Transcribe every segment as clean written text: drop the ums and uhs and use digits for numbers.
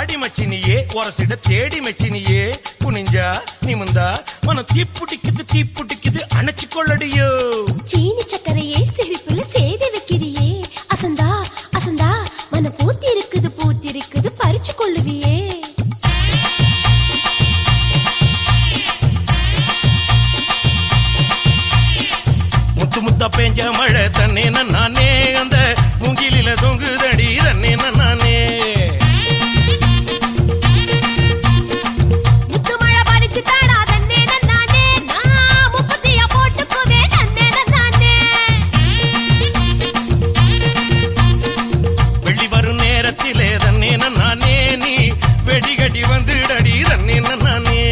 வாடி மச்சினியே ஒரசிட தேடி மச்சினியே குனிஞ்சா நிமிந்தா மனம் தீப்புட்டிக்குது அணைச்சு கொள்ளடியோ சீனி சக்கரையே சிரிப்புல சேதி வைக்கிறியே அசந்தா அசந்தா மனம் பூத்தி இருக்குது பறிச்சு கொள்ளுவியே முத்து முத்தா பெஞ்ச மழை தன்னே நானே அந்த மூங்கிலில தொங்குதடி தன்னே நானே முத்து மழை பறிச்சு தாடா தன்னே நானே நான் முப்பத்தியா போட்டுக்குவே தன்னே நானே வெள்ளி வரும் நேரத்திலே தன்னே நானே நீ வெடிகட்டி வந்துடடி தன்னே நானே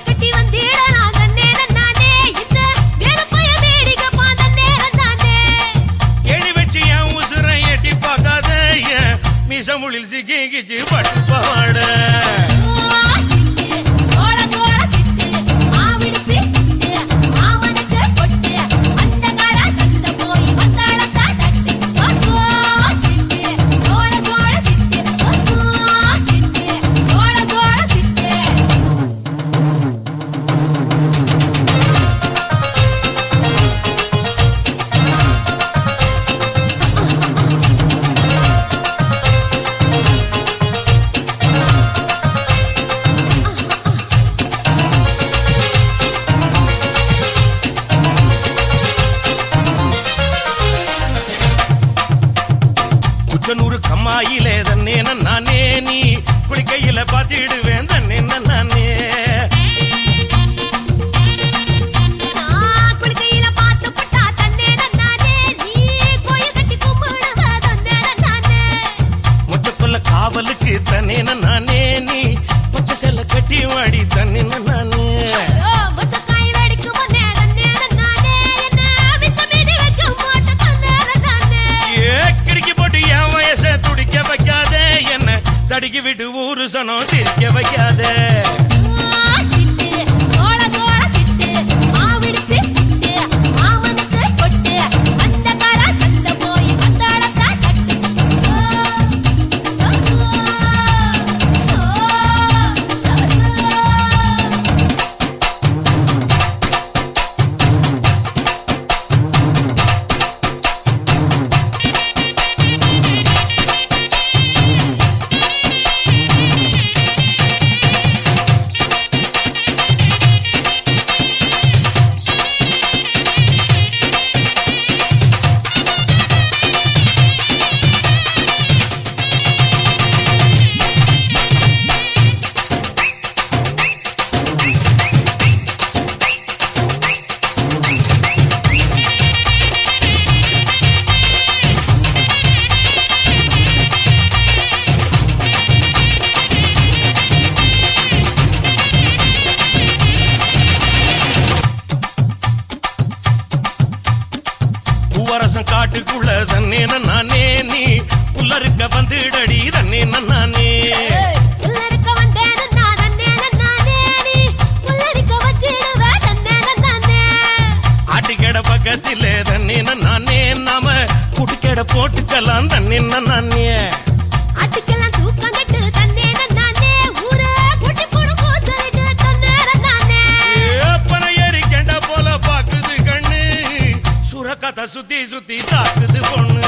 கட்டி வந்திடலா தன்னே நானே இந்த வேலப்பைய வேடிக்கை தன்னே நானே எடி வச்சு என் உசுரை எட்டி பார்க்காத மிசமுளில் சிக்கிச்சு பட்டு பாட கம்மாயிலே தன்னே நானே நீ குளிக்கையில பாத்திடுவேன் தன்னே நானே குளிக்கையில பாத்து பட்டா தன்னே நானே நீ கோயில் கட்டி கும்பிடுவ தன்னே நானே முச்சக்குள்ள காவலுக்கு தன்னே நானே நீ பச்சை செல்ல கட்டி வாடி தன்னே நானே முச்சக்காய் வெடிக்கும் போதே தன்னே நானே என்ன மிச்ச மீதி வைக்க மாட்ட தன்னே நானே கிறுக்கி போட்டு என் வயசை துடிக்க வைக்காத என்ன தடுக்கி விட்டு ஊரு சனம் சிரிக்க வைக்காத பூவரசம் காட்டுக்குள்ள தன்னே நானே நீ புல்லருக்க வந்துடடி தன்னே நானே புல்லருக்க வந்தேன் நானே நானே நீ புல்லருக்க வச்சிடுவ தன்னே நானே ஆட்டுக்கட பக்கத்திலே தன்னே நானே நாம குட்டிக்கட போட்டுக்கலாம் தன்னே நானே ஆட்டுக்கெல்லாம் தூக்கம் கட்டு தன்னே நானே ஊரே குட்டி போடு போட்டு தன்னே நானே பனை ஏறி கெண்ட போல பாக்குது கண்ணு சுரக்கத்தை சுத்தி சுத்தி தாக்குது பொண்ணு